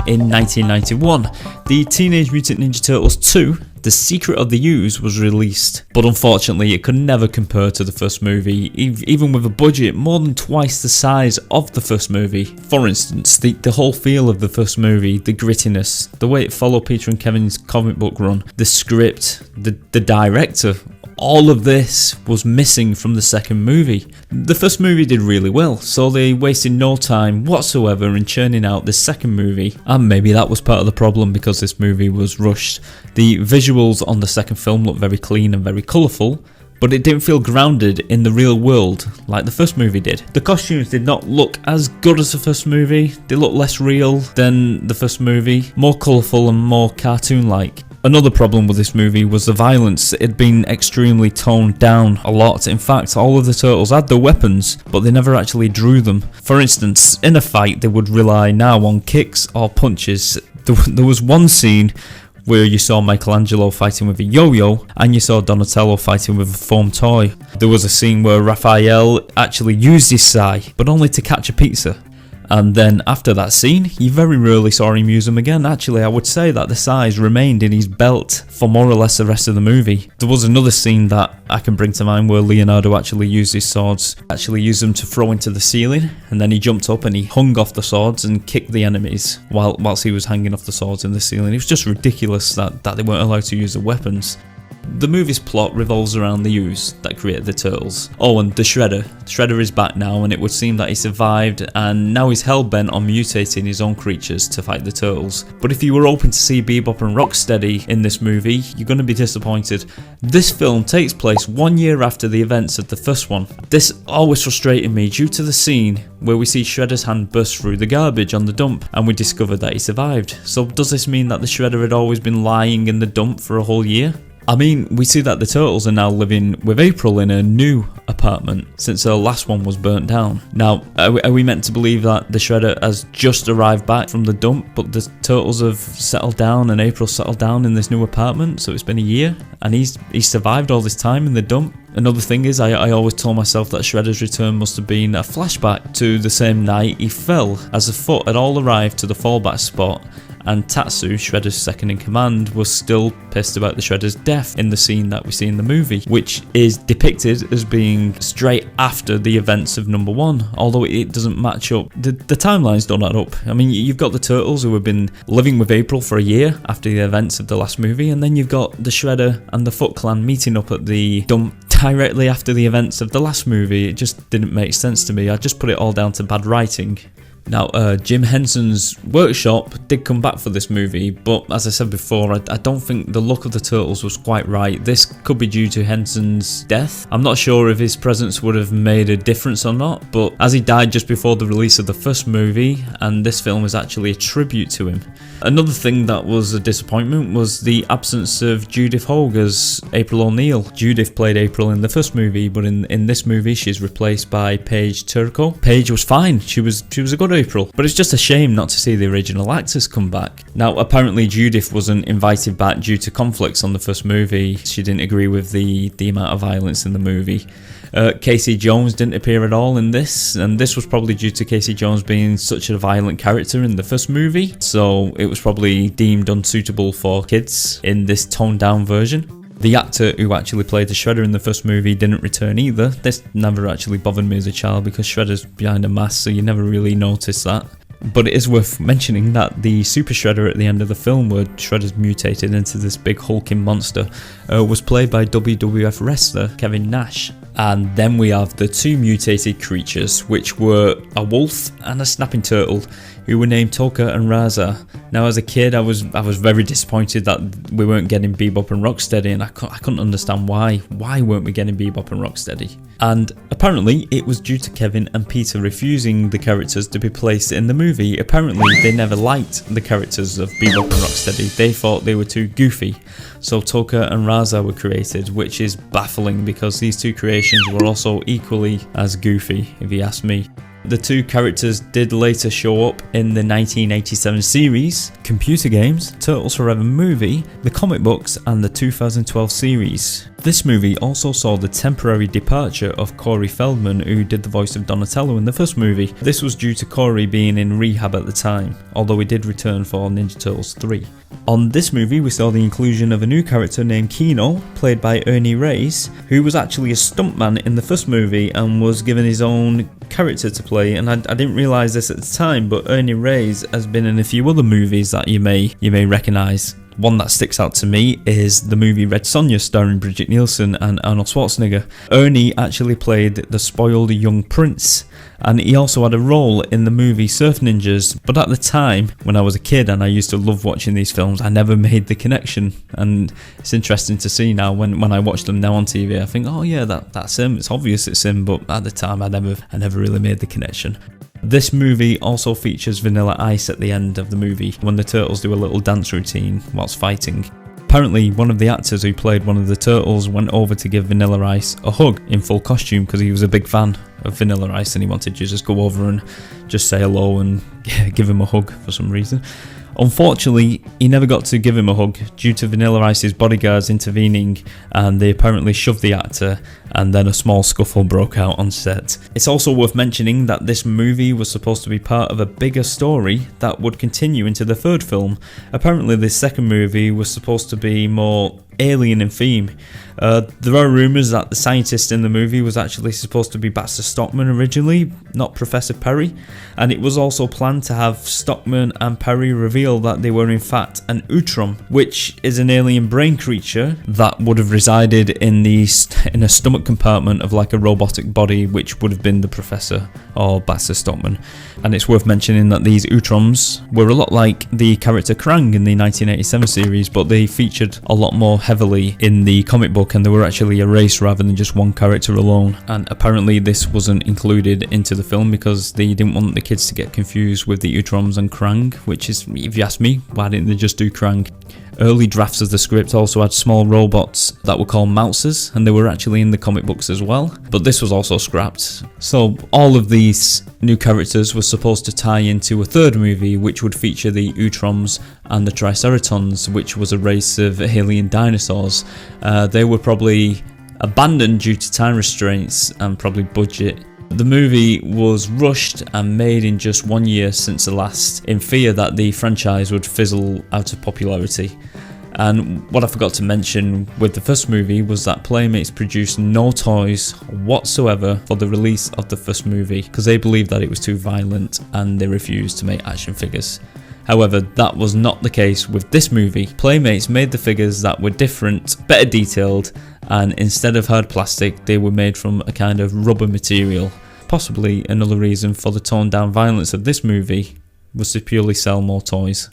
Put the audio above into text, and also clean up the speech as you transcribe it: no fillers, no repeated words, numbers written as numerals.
in 1991, the Teenage Mutant Ninja Turtles 2, The Secret of the Ooze, was released, but unfortunately it could never compare to the first movie, even with a budget more than twice the size of the first movie. For instance, the whole feel of the first movie, the grittiness, the way it followed Peter and Kevin's comic book run, the script, the director, all of this was missing from the second movie. The first movie did really well, so they wasted no time whatsoever in churning out this second movie, and maybe that was part of the problem because this movie was rushed. The visuals on the second film looked very clean and very colourful, but it didn't feel grounded in the real world like the first movie did. The costumes did not look as good as the first movie, they looked less real than the first movie, more colourful and more cartoon-like. Another problem with this movie was the violence. It had been extremely toned down a lot. In fact, all of the turtles had their weapons, but they never actually drew them. For instance, in a fight, they would rely now on kicks or punches. There was one scene where you saw Michelangelo fighting with a yo-yo, and you saw Donatello fighting with a foam toy. There was a scene where Raphael actually used his sai, but only to catch a pizza. And then after that scene, you very rarely saw him use them again. Actually, I would say that the sais remained in his belt for more or less the rest of the movie. There was another scene that I can bring to mind where Leonardo actually used his swords, used them to throw into the ceiling, and then he jumped up and he hung off the swords and kicked the enemies whilst he was hanging off the swords in the ceiling. It was just ridiculous that they weren't allowed to use the weapons. The movie's plot revolves around the Ooze that created the Turtles. Oh, and the Shredder. Shredder is back now, and it would seem that he survived, and now he's hell-bent on mutating his own creatures to fight the Turtles. But if you were hoping to see Bebop and Rocksteady in this movie, you're going to be disappointed. This film takes place 1 year after the events of the first one. This always frustrated me due to the scene where we see Shredder's hand burst through the garbage on the dump, and we discover that he survived. So does this mean that the Shredder had always been lying in the dump for a whole year? I mean, we see that the Turtles are now living with April in a new apartment since her last one was burnt down. Now, are we meant to believe that the Shredder has just arrived back from the dump, but the Turtles have settled down and April settled down in this new apartment, so it's been a year, and he's survived all this time in the dump? Another thing is, I always told myself that Shredder's return must have been a flashback to the same night he fell, as the foot had all arrived to the fallback spot, and Tatsu, Shredder's second in command, was still pissed about the Shredder's death in the scene that we see in the movie, which is depicted as being straight after the events of number one, although it doesn't match up. The timelines don't add up. I mean, you've got the Turtles who have been living with April for a year after the events of the last movie, and then you've got the Shredder and the Foot Clan meeting up at the dump directly after the events of the last movie. It just didn't make sense to me. I just put it all down to bad writing. Now, Jim Henson's workshop did come back for this movie, but as I said before, I don't think the look of the Turtles was quite right. This could be due to Henson's death. I'm not sure if his presence would have made a difference or not, but as he died just before the release of the first movie, and this film is actually a tribute to him. Another thing that was a disappointment was the absence of Judith Hoag as April O'Neil. Judith played April in the first movie, but in this movie she's replaced by Paige Turco. Paige was fine, she was a good April, but it's just a shame not to see the original actors come back. Now, apparently Judith wasn't invited back due to conflicts on the first movie. She didn't agree with the amount of violence in the movie. Casey Jones didn't appear at all in this, and this was probably due to Casey Jones being such a violent character in the first movie, so it was probably deemed unsuitable for kids in this toned down version. The actor who actually played the Shredder in the first movie didn't return either. This never actually bothered me as a child because Shredder's behind a mask, so you never really notice that. But it is worth mentioning that the Super Shredder at the end of the film, where Shredder's mutated into this big hulking monster, was played by WWF wrestler Kevin Nash. And then we have the two mutated creatures, which were a wolf and a snapping turtle, who were named Toka and Raza. Now, as a kid, I was very disappointed that we weren't getting Bebop and Rocksteady, and I couldn't understand why. Why weren't we getting Bebop and Rocksteady? And apparently, it was due to Kevin and Peter refusing the characters to be placed in the movie. Apparently, they never liked the characters of Bebop and Rocksteady. They thought they were too goofy. So Toka and Raza were created, which is baffling because these two creations were also equally as goofy, if you ask me. The two characters did later show up in the 1987 series, computer games, Turtles Forever movie, the comic books, and the 2012 series. This movie also saw the temporary departure of Corey Feldman, who did the voice of Donatello in the first movie. This was due to Corey being in rehab at the time, although he did return for Ninja Turtles 3. On this movie, we saw the inclusion of a new character named Keno, played by Ernie Reyes, who was actually a stuntman in the first movie and was given his own character to play. And I didn't realise this at the time, but Ernie Reyes has been in a few other movies that you may recognise. One that sticks out to me is the movie Red Sonja, starring Bridget Nielsen and Arnold Schwarzenegger. Ernie actually played the spoiled young prince, and he also had a role in the movie Surf Ninjas, but at the time, when I was a kid and I used to love watching these films, I never made the connection. And it's interesting to see now when I watch them now on TV, I think, oh yeah, that's him, it's obvious it's him, but at the time I never really made the connection. This movie also features Vanilla Ice at the end of the movie, when the turtles do a little dance routine whilst fighting. Apparently, one of the actors who played one of the turtles went over to give Vanilla Ice a hug in full costume because he was a big fan of Vanilla Ice and he wanted to just go over and just say hello and give him a hug for some reason. Unfortunately, he never got to give him a hug due to Vanilla Ice's bodyguards intervening, and they apparently shoved the actor, and then a small scuffle broke out on set. It's also worth mentioning that this movie was supposed to be part of a bigger story that would continue into the third film. Apparently this second movie was supposed to be more alien in theme. There are rumours that the scientist in the movie was actually supposed to be Baxter Stockman originally, not Professor Perry, and it was also planned to have Stockman and Perry reveal that they were in fact an Utrom, which is an alien brain creature that would have resided in a stomach compartment of like a robotic body, which would have been the Professor or Baxter Stockman. And it's worth mentioning that these Utroms were a lot like the character Krang in the 1987 series, but they featured a lot more heavily in the comic book, and they were actually a race rather than just one character alone. And apparently this wasn't included into the film because they didn't want the kids to get confused with the Utroms and Krang, which is, if you ask me, why didn't they just do Krang? Early drafts of the script also had small robots that were called Mousers, and they were actually in the comic books as well, but this was also scrapped. So all of these new characters were supposed to tie into a third movie which would feature the Utroms and the Triceratons, which was a race of alien dinosaurs. They were probably abandoned due to time restraints and probably budget. The movie was rushed and made in just 1 year since the last, in fear that the franchise would fizzle out of popularity. And what I forgot to mention with the first movie was that Playmates produced no toys whatsoever for the release of the first movie because they believed that it was too violent and they refused to make action figures. However, that was not the case with this movie. Playmates made the figures that were different, better detailed, and instead of hard plastic, they were made from a kind of rubber material. Possibly another reason for the toned down violence of this movie was to purely sell more toys.